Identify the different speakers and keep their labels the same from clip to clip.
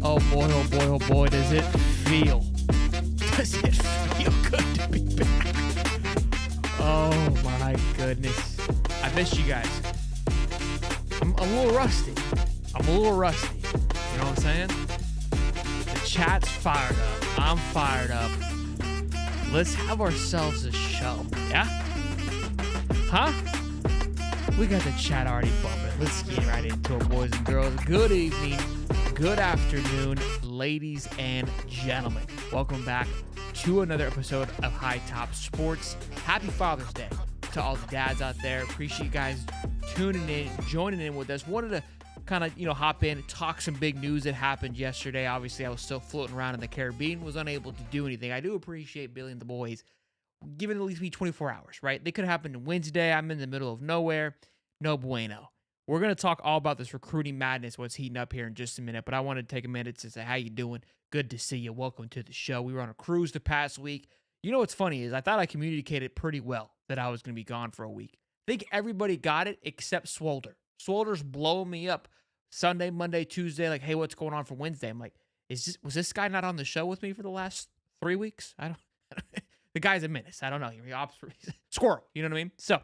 Speaker 1: Oh boy, does it feel good to be back. Oh my goodness. I missed you guys. I'm a little rusty. You know what I'm saying? The chat's fired up. I'm fired up. Let's have ourselves a show. Yeah? Huh? We got the chat already bumping. Let's get right into it, boys and girls. Good evening. Good afternoon, ladies and gentlemen. Welcome back to another episode of High Top Sports. Happy Father's Day to all the dads out there. Appreciate you guys tuning in, joining in with us. Wanted to kind of, hop in and talk some big news that happened yesterday. Obviously, I was still floating around in the Caribbean, was unable to do anything. I do appreciate Billy and the boys giving at least me 24 hours, right? They could have happened Wednesday. I'm in the middle of nowhere. No bueno. We're going to talk all about this recruiting madness, what's heating up here in just a minute, but I wanted to take a minute to say, how you doing? Good to see you. Welcome to the show. We were on a cruise the past week. You know what's funny is I thought I communicated pretty well that I was going to be gone for a week. I think everybody got it except Swolder. Swolder's blowing me up Sunday, Monday, Tuesday, like, hey, what's going on for Wednesday? I'm like, was this guy not on the show with me for the last 3 weeks? I don't the guy's a menace. I don't know. Squirrel. You know what I mean? So,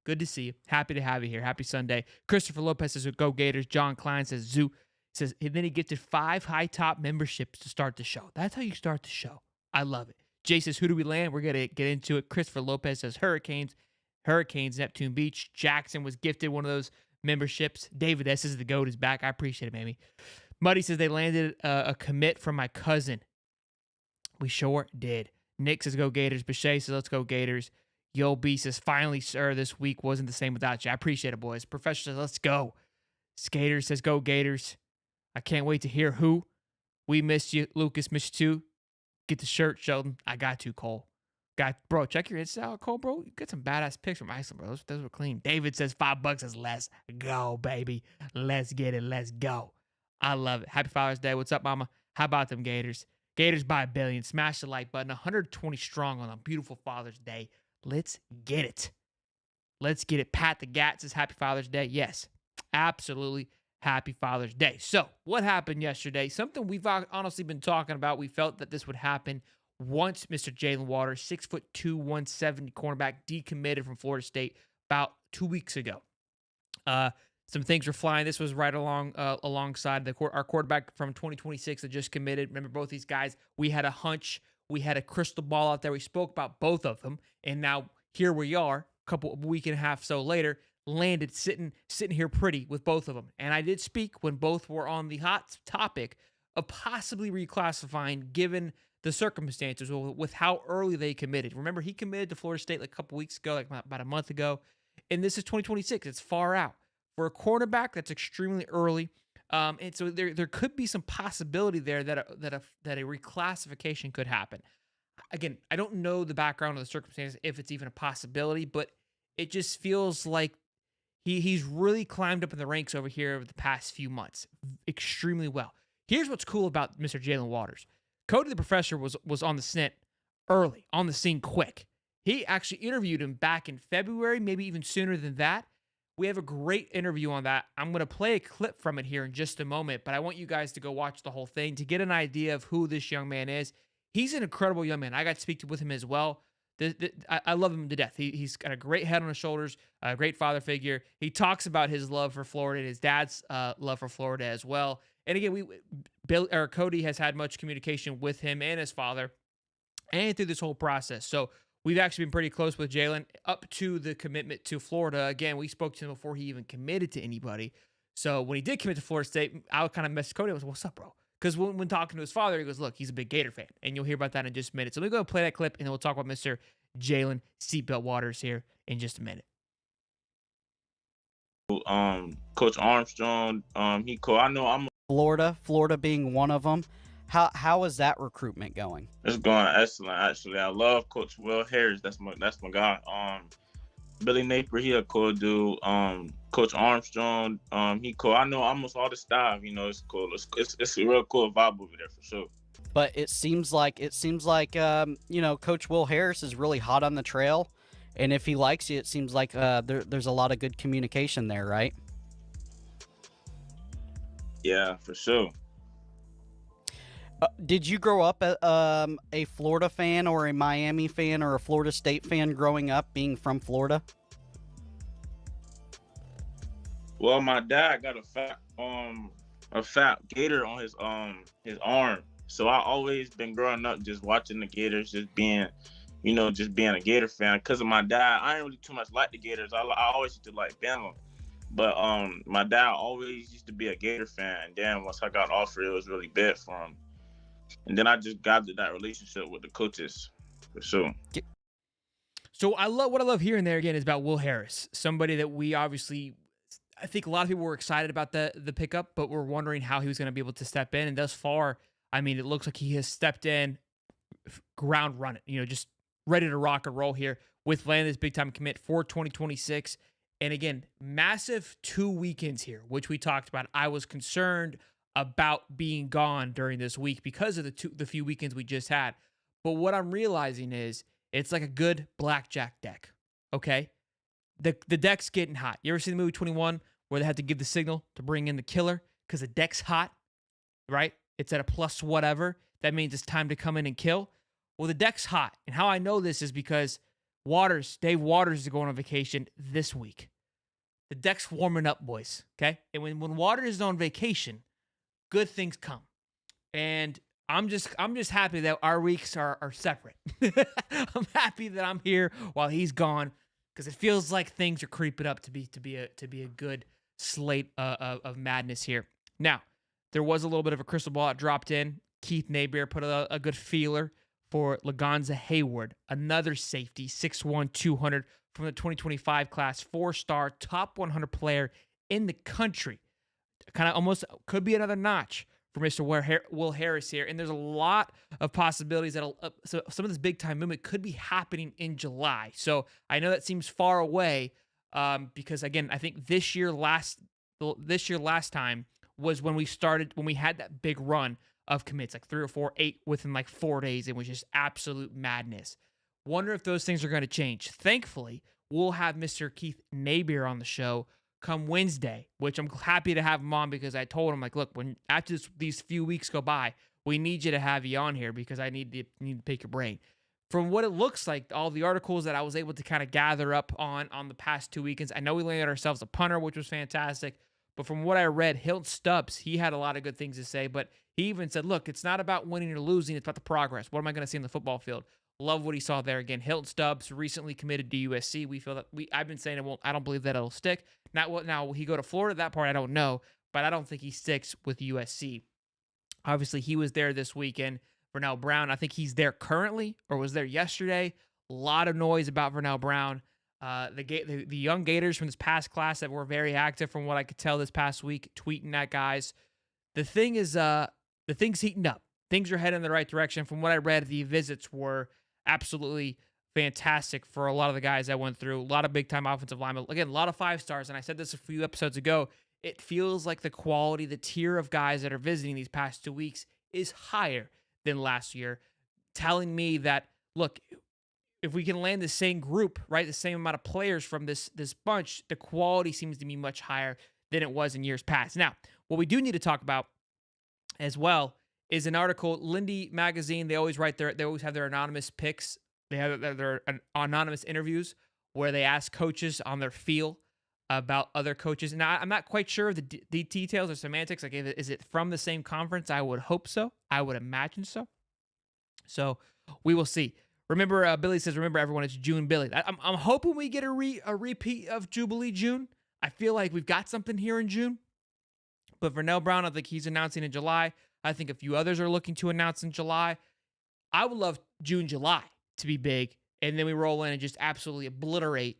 Speaker 1: good to see you. Happy to have you here. Happy Sunday. Christopher Lopez says, go Gators. John Klein says, Zoo. Says, and then he gifted 5 high top memberships to start the show. That's how you start the show. I love it. Jay says, who do we land? We're going to get into it. Christopher Lopez says, Hurricanes, Neptune Beach. Jackson was gifted one of those memberships. David S. says, the GOAT is back. I appreciate it, baby. Muddy says, they landed a commit from my cousin. We sure did. Nick says, go Gators. Bechet says, let's go Gators. Yo B says, finally, sir, this week wasn't the same without you. I appreciate it, boys. Professor says, let's go. Skater says, go Gators. I can't wait to hear who. We missed you. Lucas missed you too. Get the shirt, Sheldon. I got to, Cole. Bro, check your Insta out, Cole, bro. You got some badass pics from Iceland, bro. Those were clean. David says, $5 is let's go, baby. Let's get it. Let's go. I love it. Happy Father's Day. What's up, mama? How about them Gators? Gators by a billion. Smash the like button. 120 strong on a beautiful Father's Day. Let's get it. Let's get it. Pat the Gat says, happy Father's Day. Yes, absolutely. Happy Father's Day. So, what happened yesterday? Something we've honestly been talking about. We felt that this would happen once Mr. Jaylen Waters, 6'2", 170 cornerback, decommitted from Florida State about 2 weeks ago. Some things were flying. This was right alongside our quarterback from 2026 that just committed. Remember, both these guys, we had a hunch. We had a crystal ball out there. We spoke about both of them. And now here we are, a week and a half so later, landed sitting here pretty with both of them. And I did speak when both were on the hot topic of possibly reclassifying given the circumstances with how early they committed. Remember, he committed to Florida State like a couple weeks ago, like about a month ago. And this is 2026. It's far out. For a cornerback, that's extremely early. And so there could be some possibility there that a reclassification could happen. Again, I don't know the background of the circumstances, if it's even a possibility, but it just feels like he's really climbed up in the ranks over here over the past few months extremely well. Here's what's cool about Mr. Jaylen Waters. Cody the Professor was on the snit early, on the scene quick. He actually interviewed him back in February, maybe even sooner than that. We have a great interview on that. I'm going to play a clip from it here in just a moment, but I want you guys to go watch the whole thing to get an idea of who this young man is. He's an incredible young man. I got to speak with him as well. I love him to death. He's got a great head on his shoulders, a great father figure. He talks about his love for Florida and his dad's love for Florida as well. And again, Cody has had much communication with him and his father and through this whole process. So we've actually been pretty close with Jaylen up to the commitment to Florida. Again, we spoke to him before he even committed to anybody. So when he did commit to Florida State, I kind of messaged Cody. I was, what's up, bro? Because when talking to his father, he goes, look, he's a big Gator fan. And you'll hear about that in just a minute. So let me go and play that clip, and then we'll talk about Mr. Jaylen Seatbelt Waters here in just a minute.
Speaker 2: Coach Armstrong, he cool. I know I'm
Speaker 3: Florida being one of them. How is that recruitment going?
Speaker 2: It's going excellent, actually. I love Coach Will Harris. That's my guy. Billy Napier, he a cool dude. Coach Armstrong, he cool. I know almost all the staff. It's cool. It's a real cool vibe over there for sure.
Speaker 3: But it seems like Coach Will Harris is really hot on the trail, and if he likes you, it seems like there's a lot of good communication there, right?
Speaker 2: Yeah, for sure.
Speaker 3: Did you grow up a Florida fan or a Miami fan or a Florida State fan growing up, being from Florida?
Speaker 2: Well, my dad got a fat gator on his arm. So I always been growing up just watching the Gators, just being, just being a Gator fan. Because of my dad, I ain't really too much like the Gators. I always used to like Bama. But my dad always used to be a Gator fan. And then once I got offered, it was really big for him. And then I just got to that relationship with the coaches, for sure.
Speaker 1: So what I love hearing there again is about Will Harris, somebody that we obviously, I think a lot of people were excited about the pickup, but we're wondering how he was going to be able to step in. And thus far, I mean, it looks like he has stepped in, ground running, just ready to rock and roll here with landing this big time commit for 2026. And again, massive 2 weekends here, which we talked about. I was concerned about being gone during this week because of the few weekends we just had. But what I'm realizing is it's like a good blackjack deck. Okay, the deck's getting hot. You ever seen the movie 21 where they had to give the signal to bring in the killer because the deck's hot, right? It's at a plus whatever. That means it's time to come in and kill. Well, the deck's hot. And how I know this is because Dave Waters is going on vacation this week. The deck's warming up, boys. Okay. And when Waters is on vacation, good things come. And I'm just happy that our weeks are separate. I'm happy that I'm here while he's gone, because it feels like things are creeping up to be a good slate of madness here. Now, there was a little bit of a crystal ball that dropped in. Keith Napier put a good feeler for Lagonza Hayward, another safety, 6'1", 200 from the 2025 class, 4-star, top 100 player in the country. Kind of almost could be another notch for Mr. Will Harris here. And there's a lot of possibilities that so some of this big time movement could be happening in July. So I know that seems far away because, again, I think this year last time was when we had that big run of commits, like 3 or 4, 8 within like 4 days. It was just absolute madness. Wonder if those things are going to change. Thankfully, we'll have Mr. Keith Napier on the show come Wednesday, which I'm happy to have him on, because I told him, like, look, after these few weeks go by, we need you to have you on here because I need to pick your brain. From what it looks like, all the articles that I was able to kind of gather up on the past 2 weekends, I know we landed ourselves a punter, which was fantastic. But from what I read, Hilton Stubbs, he had a lot of good things to say, but he even said, look, it's not about winning or losing, it's about the progress. What am I going to see in the football field? Love what he saw there. Again, Hilton Stubbs recently committed to USC. We feel that I've been saying I don't believe that it'll stick. Now will he go to Florida? That part I don't know, but I don't think he sticks with USC. Obviously, he was there this weekend. Vernell Brown, I think he's there currently or was there yesterday. A lot of noise about Vernell Brown. The young Gators from this past class that were very active, from what I could tell this past week, tweeting at guys. The thing is, the thing's heating up. Things are heading in the right direction. From what I read, the visits were absolutely fantastic for a lot of the guys that went through. A lot of big-time offensive linemen. Again, a lot of 5-stars, and I said this a few episodes ago. It feels like the quality, the tier of guys that are visiting these past 2 weeks is higher than last year, telling me that, look, if we can land the same group, right, the same amount of players from this bunch, the quality seems to be much higher than it was in years past. Now, what we do need to talk about as well is an article, Lindy Magazine. They always have their anonymous picks. They have their anonymous interviews where they ask coaches on their feel about other coaches. Now, I'm not quite sure of the details or semantics. Like, is it from the same conference? I would hope so. I would imagine so. So we will see. Remember, Billy says, remember everyone, it's June Billy. I'm hoping we get a repeat of Jubilee June. I feel like we've got something here in June. But Vernell Brown, I think he's announcing in July. I think a few others are looking to announce in July. I would love June, July to be big. And then we roll in and just absolutely obliterate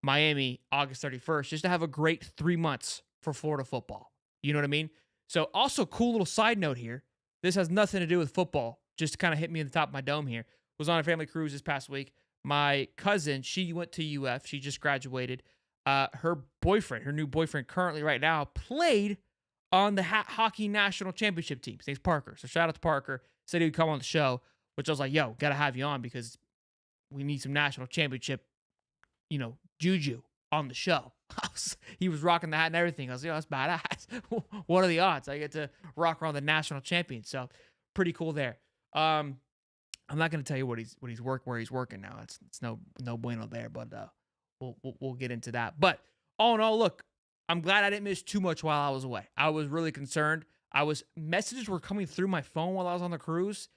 Speaker 1: Miami August 31st, just to have a great 3 months for Florida football. You know what I mean? So also, cool little side note here. This has nothing to do with football. Just kind of hit me in the top of my dome here. Was on a family cruise this past week. My cousin, she went to UF. She just graduated. Her new boyfriend currently right now, played on the hockey national championship team. His name's Parker. So shout out to Parker. Said he would come on the show, which I was like, yo, got to have you on because we need some national championship, juju on the show. He was rocking the hat and everything. I was like, yo, that's badass. What are the odds? I get to rock around the national champion. So pretty cool there. I'm not going to tell you where he's working now. It's no bueno there, but we'll get into that. But all in all, look, I'm glad I didn't miss too much while I was away. I was really concerned. Messages were coming through my phone while I was on the cruise.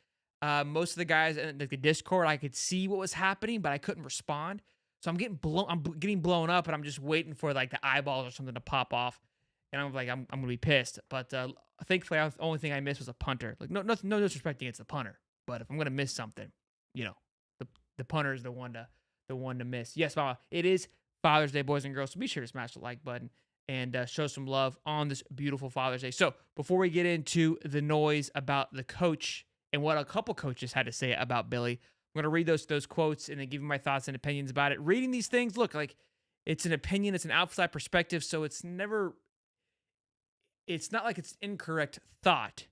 Speaker 1: Most of the guys in the Discord, I could see what was happening, but I couldn't respond. So I'm getting blown up, and I'm just waiting for like the eyeballs or something to pop off. And I'm like, I'm gonna be pissed. But thankfully, the only thing I missed was a punter. Like no disrespect against the punter, but if I'm gonna miss something, the punter is the one to miss. Yes, Mama, it is Father's Day, boys and girls. So be sure to smash the like button and show some love on this beautiful Father's Day. So before we get into the noise about the coach and what a couple coaches had to say about Billy, I'm going to read those quotes and then give you my thoughts and opinions about it. Reading these things, look, like it's an opinion, it's an outside perspective, so it's not like it's incorrect thought,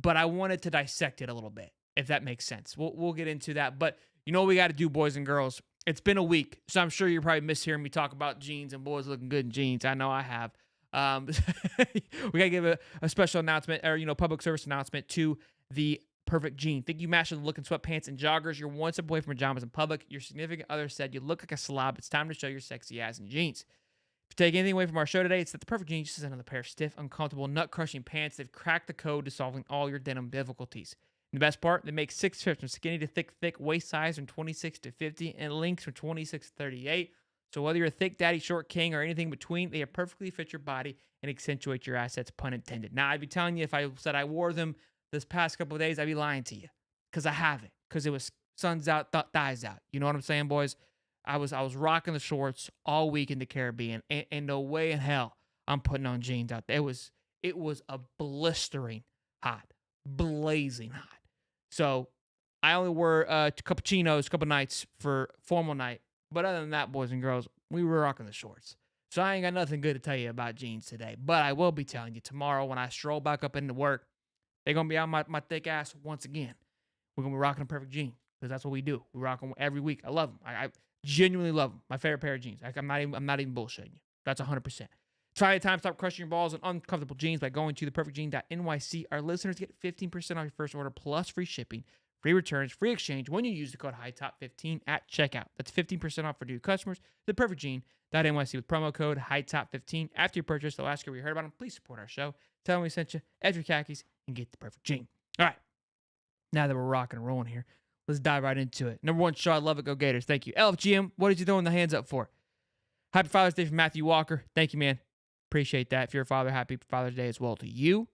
Speaker 1: but I wanted to dissect it a little bit, if that makes sense. We'll get into that, but you know what we got to do, boys and girls. It's been a week, so I'm sure you're probably mishearing me talk about jeans and boys looking good in jeans. I know I have. We got to give a special announcement or, public service announcement to the Perfect Jean. Think you match with looking sweatpants and joggers? You're one step away from pajamas in public. Your significant other said you look like a slob. It's time to show your sexy ass in jeans. If you take anything away from our show today, it's that the Perfect Jean just is another pair of stiff, uncomfortable, nut-crushing pants. They've cracked the code to solving all your denim difficulties. And the best part, they make 6 fits from skinny to thick, waist size from 26 to 50, and lengths from 26 to 38. So whether you're a thick daddy, short king, or anything between, they perfectly fit your body and accentuate your assets, pun intended. Now, I'd be telling you if I said I wore them this past couple of days, I'd be lying to you because I haven't, because it was sun's out, thighs out. You know what I'm saying, boys? I was rocking the shorts all week in the Caribbean, and no way in hell I'm putting on jeans out there. It was a blistering hot, blazing hot. So I only wore cappuccinos a couple nights for formal night. But other than that, boys and girls, we were rocking the shorts. So I ain't got nothing good to tell you about jeans today. But I will be telling you tomorrow when I stroll back up into work, they're going to be on my thick ass once again. We're going to be rocking a Perfect Jean because that's what we do. We rock them every week. I love them. I genuinely love them. My favorite pair of jeans. I'm not even bullshitting you. That's 100%. It's Friday time. Stop crushing your balls in uncomfortable jeans by going to theperfectjean.nyc. Our listeners get 15% off your first order plus free shipping, free returns, free exchange when you use the code HIGHTOP15 at checkout. That's 15% off for new customers. Theperfectjean.nyc with promo code HIGHTOP15. After you purchase, they'll ask you where you heard about them. Please support our show. Tell them we sent you. Add your khakis and get the Perfect Jean. All right. Now that we're rocking and rolling here, let's dive right into it. Number one show, I love it. Go Gators. Thank you. LFGM, what did you throwing the hands up for? Happy Father's Day from Matthew Walker. Thank you, man. Appreciate that. If you're a father, happy Father's Day as well to you.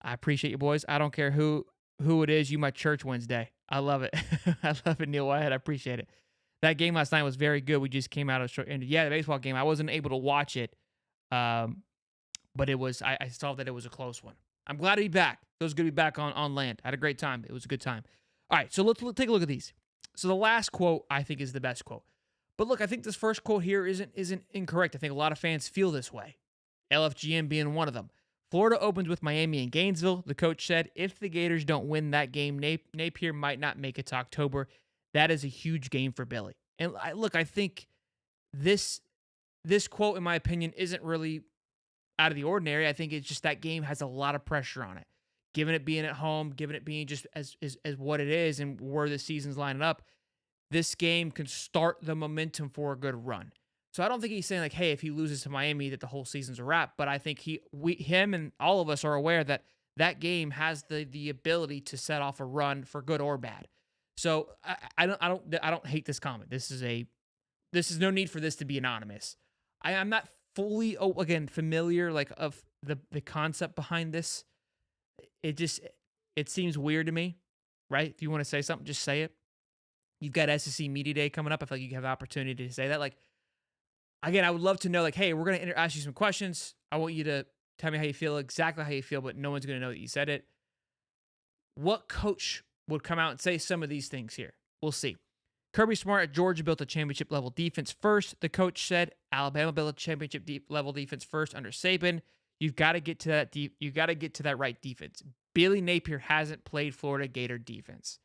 Speaker 1: I appreciate you, boys. I don't care who it is. You my church Wednesday. I love it. I love it, Neil Whitehead. I appreciate it. That game last night was very good. We just came out of short. And yeah, the baseball game. I wasn't able to watch it, but it was. I saw that it was a close one. I'm glad to be back. It was good to be back on land. I had a great time. It was a good time. All right, so let's take a look at these. So the last quote I think is the best quote. But look, I think this first quote here isn't incorrect. I think a lot of fans feel this way. LFGM being one of them. Florida opens with Miami and Gainesville. The coach said if the Gators don't win that game, Napier might not make it to October. That is a huge game for Billy. And I think this quote, in my opinion, isn't really out of the ordinary. I think it's just that game has a lot of pressure on it. Given it being at home, given it being just as what it is and where the season's lining up, this game can start the momentum for a good run. So I don't think he's saying like, hey, if he loses to Miami, that the whole season's a wrap. But I think him and all of us are aware that that game has the ability to set off a run for good or bad. So I don't hate this comment. This is no need for this to be anonymous. I'm not fully familiar of the concept behind this. It seems weird to me, right? If you want to say something, just say it. You've got SEC Media Day coming up. I feel like you have the opportunity to say that. Like, again, I would love to know, like, hey, we're going to ask you some questions. I want you to tell me how you feel, exactly how you feel, but no one's going to know that you said it. What coach would come out and say some of these things here? We'll see. Kirby Smart at Georgia built a championship-level defense first. The coach said Alabama built a championship-level defense first under Saban. You've got to get to that you got to get to that right defense. Billy Napier hasn't played Florida Gator defense.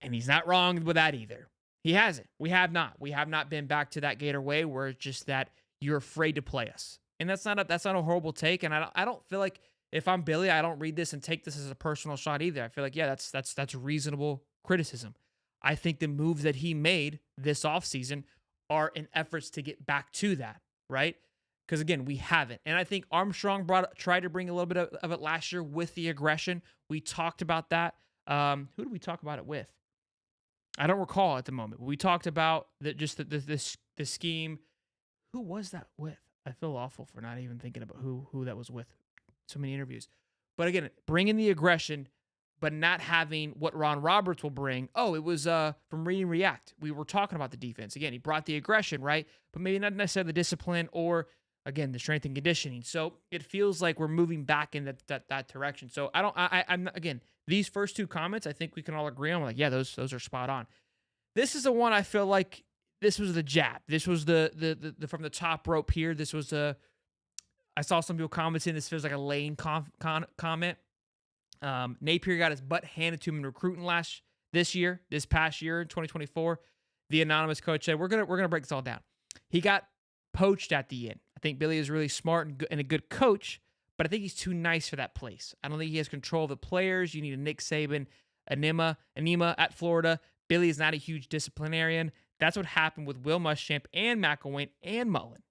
Speaker 1: And he's not wrong with that either. He hasn't. We have not. We have not been back to that Gator way where it's just that you're afraid to play us. And that's not a horrible take. And I don't feel like if I'm Billy, I don't read this and take this as a personal shot either. I feel like, yeah, that's reasonable criticism. I think the moves that he made this offseason are in efforts to get back to that, right? Because again, we haven't. And I think Armstrong tried to bring a little bit of it last year with the aggression. We talked about that. Who did we talk about it with? I don't recall at the moment. We talked about the scheme. Who was that with? I feel awful for not even thinking about who that was with. So many interviews. But again, bringing the aggression, but not having what Ron Roberts will bring. Oh, it was from Read and React. We were talking about the defense. Again, he brought the aggression, right? But maybe not necessarily the discipline or, again, the strength and conditioning. So it feels like we're moving back in that direction. So I'm not, again, these first two comments, I think we can all agree on. Like, yeah, those are spot on. This is the one I feel like this was the jab. This was the from the top rope here. This was I saw some people commenting this feels like a lame comment. Napier got his butt handed to him in recruiting this past year in 2024. The anonymous coach said, we're gonna break this all down. He got poached at the end. I think Billy is really smart and a good coach, but I think he's too nice for that place. I don't think he has control of the players. You need a Nick Saban, Anima at Florida. Billy is not a huge disciplinarian. That's what happened with Will Muschamp and McElwain and Mullen.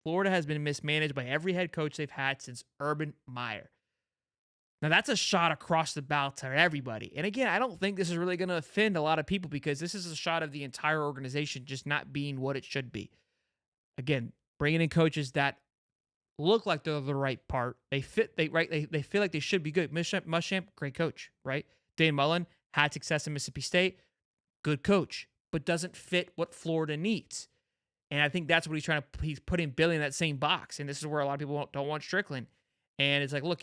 Speaker 1: Florida has been mismanaged by every head coach they've had since Urban Meyer. Now, that's a shot across the bow to everybody. And again, I don't think this is really going to offend a lot of people because this is a shot of the entire organization just not being what it should be. Again, bringing in coaches that look like they're the right part. They feel like they should be good. Muschamp, great coach, right? Dane Mullen had success in Mississippi State, good coach, but doesn't fit what Florida needs. And I think that's what he's putting Billy in that same box. And this is where a lot of people don't want Strickland. And it's like, look,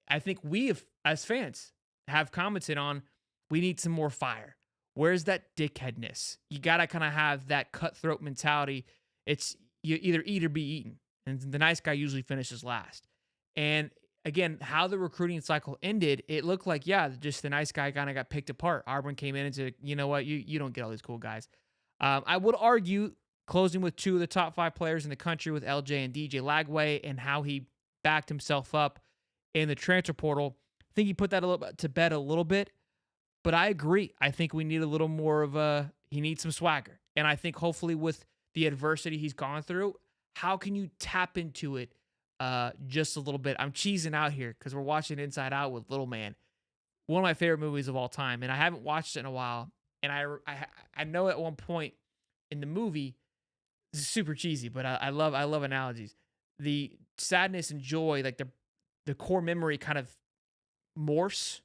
Speaker 1: I think we as fans have commented on, we need some more fire. Where's that dickheadness? You got to kind of have that cutthroat mentality. It's you either eat or be eaten. And the nice guy usually finishes last. And again, how the recruiting cycle ended, it looked like, yeah, just the nice guy kind of got picked apart. Auburn came in and said, you know what, you don't get all these cool guys. I would argue closing with two of the top 5 players in the country with LJ and DJ Lagway and how he backed himself up in the transfer portal. I think he put that to bed a little bit, but I agree. I think we need a little more of he needs some swagger. And I think hopefully with the adversity he's gone through, how can you tap into it just a little bit? I'm cheesing out here because we're watching Inside Out with Little Man, one of my favorite movies of all time. And I haven't watched it in a while. And I know at one point in the movie, this is super cheesy, but I love analogies. The sadness and joy, like the core memory kind of morphs,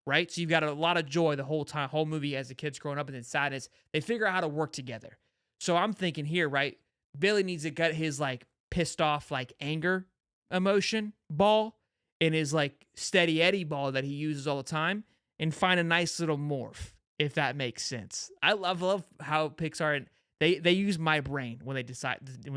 Speaker 1: right? So you've got a lot of joy the whole movie as the kid's growing up, and then sadness. They figure out how to work together. So I'm thinking here, right? Billy needs to get his like pissed off, like anger emotion ball and his like steady Eddie ball that he uses all the time and find a nice little morph, if that makes sense. I love how Pixar, they use my brain when they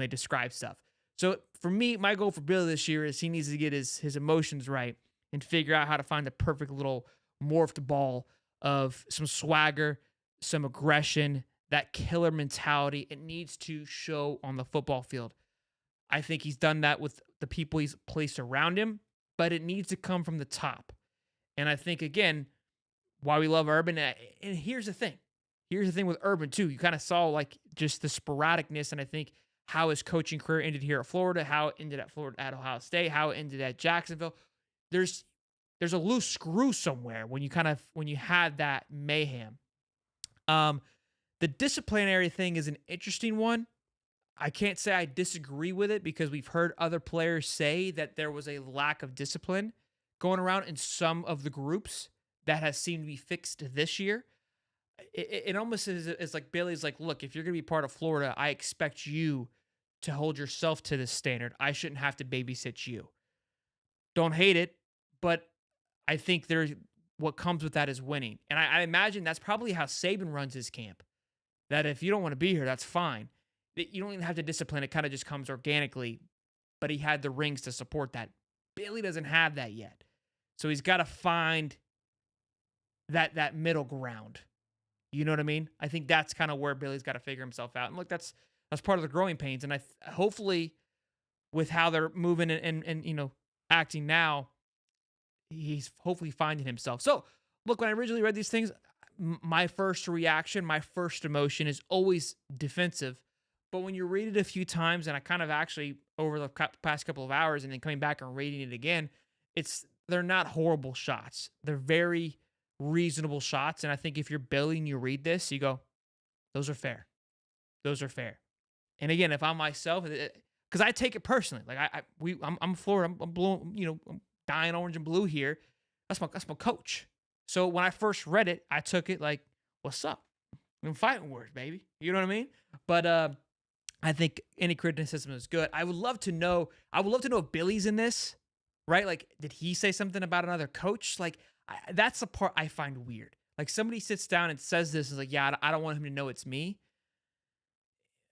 Speaker 1: describe stuff. So for me, my goal for Billy this year is he needs to get his emotions right and figure out how to find the perfect little morphed ball of some swagger, some aggression, that killer mentality. It needs to show on the football field. I think he's done that with the people he's placed around him, but it needs to come from the top. And I think, again, why we love Urban, and here's the thing. Here's the thing with Urban, too. You kind of saw like just the sporadicness, and I think how his coaching career ended here at Florida, how it ended at Ohio State, how it ended at Jacksonville. There's a loose screw somewhere when you had that mayhem. The disciplinary thing is an interesting one. I can't say I disagree with it because we've heard other players say that there was a lack of discipline going around in some of the groups that has seemed to be fixed this year. It almost is like Billy's like, look, if you're going to be part of Florida, I expect you to hold yourself to this standard. I shouldn't have to babysit you. Don't hate it, but I think what comes with that is winning. And I imagine that's probably how Saban runs his camp. That if you don't want to be here, that's fine. You don't even have to discipline. It kind of just comes organically. But he had the rings to support that. Billy doesn't have that yet. So he's got to find that middle ground. You know what I mean? I think that's kind of where Billy's got to figure himself out. And look, that's part of the growing pains. And hopefully with how they're moving and acting now, he's hopefully finding himself. So, look, when I originally read these things, my first reaction, my first emotion is always defensive. But when you read it a few times, and I kind of actually over the past couple of hours, and then coming back and reading it again, they're not horrible shots. They're very reasonable shots. And I think if you're Billy and you read this, you go, those are fair. Those are fair. And again, if I'm myself, because I take it personally, like I'm Florida, I'm blowing, I'm dying orange and blue here. That's my coach. So when I first read it, I took it like, what's up? I'm fighting words, baby. You know what I mean? But I think any criticism is good. I would love to know if Billy's in this, right? Like, did he say something about another coach? Like, that's the part I find weird. Like, somebody sits down and says this and is like, yeah, I don't want him to know it's me.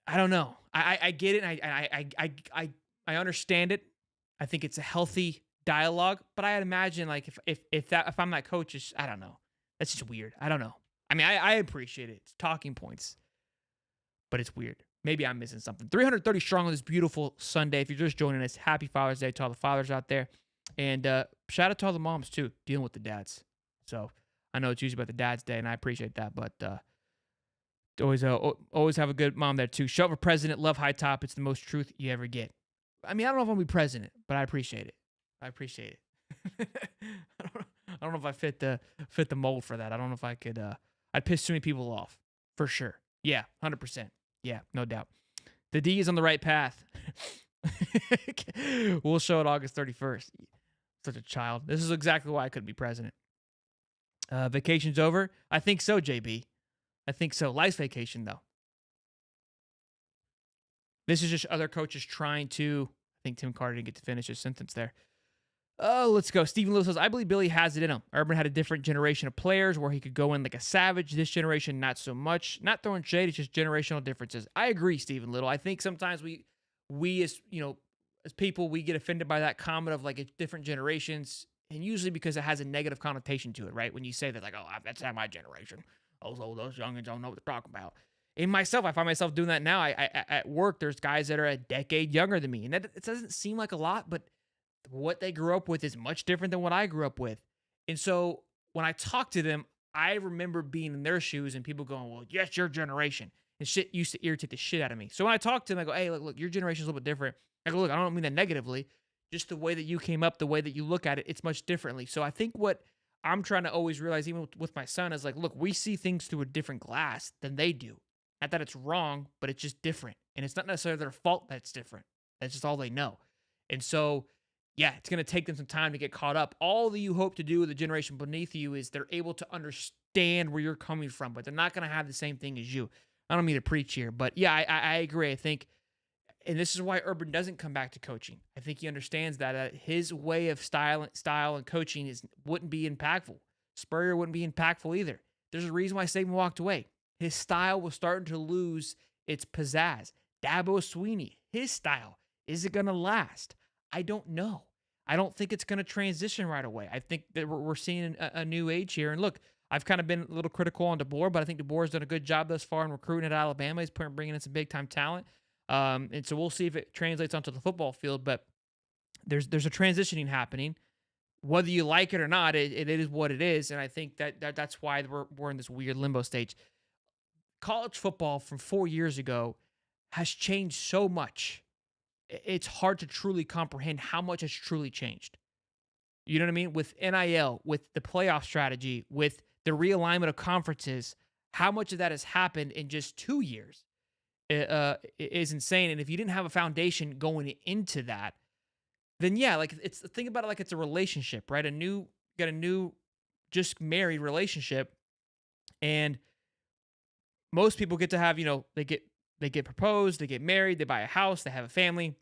Speaker 1: I don't know. I get it. And I understand it. I think it's a healthy dialogue, but I'd imagine like if I'm that coach, I don't know. That's just weird. I don't know. I mean, I appreciate it. It's talking points, but it's weird. Maybe I'm missing something. 330 strong on this beautiful Sunday. If you're just joining us, happy Father's Day to all the fathers out there. And shout out to all the moms, too, dealing with the dads. So I know it's usually about the dad's day, and I appreciate that. But always have a good mom there, too. Show up for president. Love high top. It's the most truth you ever get. I mean, I don't know if I'll be president, but I appreciate it. I appreciate it. I don't know if I fit the mold for that. I don't know if I could. I'd piss too many people off, for sure. Yeah, 100%. Yeah, no doubt. The D is on the right path. We'll show it August 31st. Such a child. This is exactly why I couldn't be president. Vacation's over? I think so, JB. I think so. Life's vacation, though. This is just other coaches trying to. I think Tim Carter didn't get to finish his sentence there. Oh, let's go. Stephen Lewis says, I believe Billy has it in him. Urban had a different generation of players where he could go in like a savage. This generation, not so much. Not throwing shade, it's just generational differences. I agree, Stephen Little. I think sometimes we as people, we get offended by that comment of like it's different generations, and usually because it has a negative connotation to it, right? When you say that, like, oh, that's not my generation. Oh, those youngins don't know what they're talking about. In myself, I find myself doing that now. I at work, there's guys that are a decade younger than me, and it doesn't seem like a lot, but what they grew up with is much different than what I grew up with. And so when I talk to them, I remember being in their shoes and people going, well, yes, your generation. And shit used to irritate the shit out of me. So when I talk to them, I go, hey, look, your generation's a little bit different. I go, look, I don't mean that negatively. Just the way that you came up, the way that you look at it, it's much differently. So I think what I'm trying to always realize, even with my son, is like, look, we see things through a different glass than they do. Not that it's wrong, but it's just different. And it's not necessarily their fault that it's different. That's just all they know. And so yeah, it's going to take them some time to get caught up. All that you hope to do with the generation beneath you is they're able to understand where you're coming from, but they're not going to have the same thing as you. I don't mean to preach here, but yeah, I agree. I think, and this is why Urban doesn't come back to coaching. I think he understands that his way of style and coaching wouldn't be impactful. Spurrier wouldn't be impactful either. There's a reason why Saban walked away. His style was starting to lose its pizzazz. Dabo Swinney, his style, is it going to last? I don't know. I don't think it's going to transition right away. I think that we're seeing a new age here. And look, I've kind of been a little critical on DeBoer, but I think DeBoer's done a good job thus far in recruiting at Alabama. He's bringing in some big-time talent. And so we'll see if it translates onto the football field. But there's a transitioning happening. Whether you like it or not, it is what it is. And I think that's why we're in this weird limbo stage. College football from 4 years ago has changed so much. It's hard to truly comprehend how much has truly changed. You know what I mean? With NIL, with the playoff strategy, with the realignment of conferences, how much of that has happened in just 2 years is insane. And if you didn't have a foundation going into that, then yeah, like think about it like it's a relationship, right? Got a new just married relationship, and most people get to have, they get proposed, they get married, they buy a house, they have a family.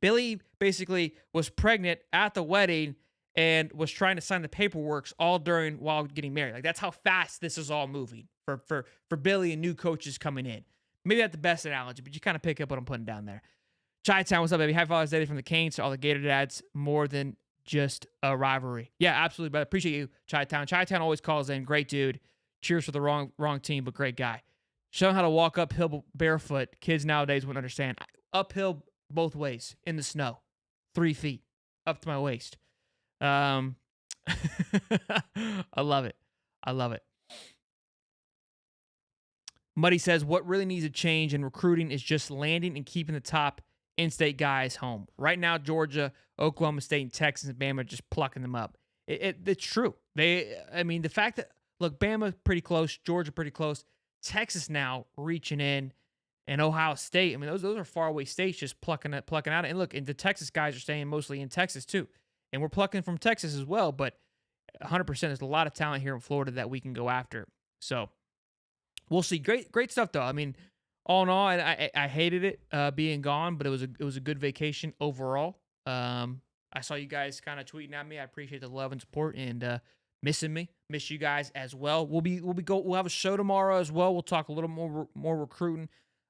Speaker 1: Billy basically was pregnant at the wedding and was trying to sign the paperwork all while getting married. Like, that's how fast this is all moving for Billy and new coaches coming in. Maybe not the best analogy, but you kind of pick up what I'm putting down there. Chi-Town, what's up, baby? Happy Father's Day from the Canes to all the Gator dads. More than just a rivalry. Yeah, absolutely, but I appreciate you, Chi-Town. Chi-Town always calls in. Great dude. Cheers for the wrong team, but great guy. Show him how to walk uphill barefoot. Kids nowadays wouldn't understand. Uphill both ways in the snow. 3 feet up to my waist. I love it. I love it. Muddy says, what really needs to change in recruiting is just landing and keeping the top in-state guys home. Right now, Georgia, Oklahoma State, and Texas and Bama are just plucking them up. It's true. The fact that, look, Bama pretty close, Georgia pretty close, Texas now reaching in, and Ohio State. I mean, those are faraway states just plucking out. And look, and the Texas guys are staying mostly in Texas too. And we're plucking from Texas as well, but 100%, there's a lot of talent here in Florida that we can go after. So we'll see. Great stuff though. I mean, all in all, I hated it being gone, but it was a good vacation overall. I saw you guys kind of tweeting at me. I appreciate the love and support and missing me. Miss you guys as well. We'll have a show tomorrow as well. We'll talk a little more recruiting.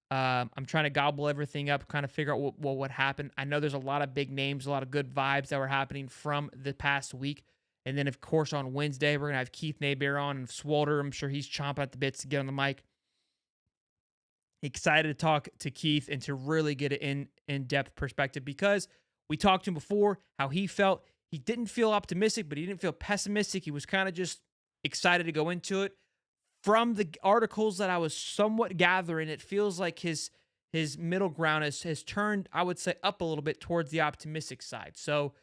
Speaker 1: I'm trying to gobble everything up, kind of figure out what happened. I know there's a lot of big names, a lot of good vibes that were happening from the past week. And then, of course, on Wednesday, we're going to have Keith Napier on and Swalter. I'm sure he's chomping at the bits to get on the mic. Excited to talk to Keith and to really get an in-depth perspective because we talked to him before, how he felt. He didn't feel optimistic, but he didn't feel pessimistic. He was kind of just excited to go into it. From the articles that I was somewhat gathering, it feels like his middle ground has turned, I would say, up a little bit towards the optimistic side. So,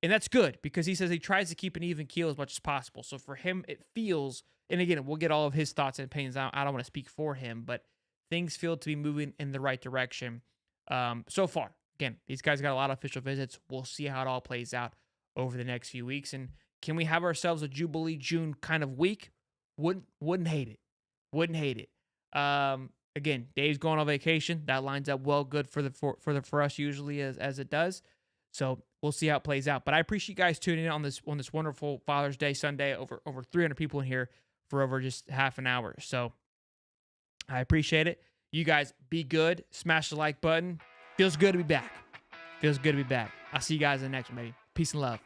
Speaker 1: and that's good because he says he tries to keep an even keel as much as possible. So for him, it feels, and again, we'll get all of his thoughts and opinions. I don't want to speak for him, but things feel to be moving in the right direction so far. Again, these guys got a lot of official visits. We'll see how it all plays out over the next few weeks. And can we have ourselves a Jubilee June kind of week? Wouldn't hate it. Wouldn't hate it. Again, Dave's going on vacation. That lines up well good for us usually as it does. So we'll see how it plays out. But I appreciate you guys tuning in on this wonderful Father's Day Sunday. Over 300 people in here for over just half an hour. So I appreciate it. You guys be good. Smash the like button. Feels good to be back. I'll see you guys in the next one, baby. Peace and love.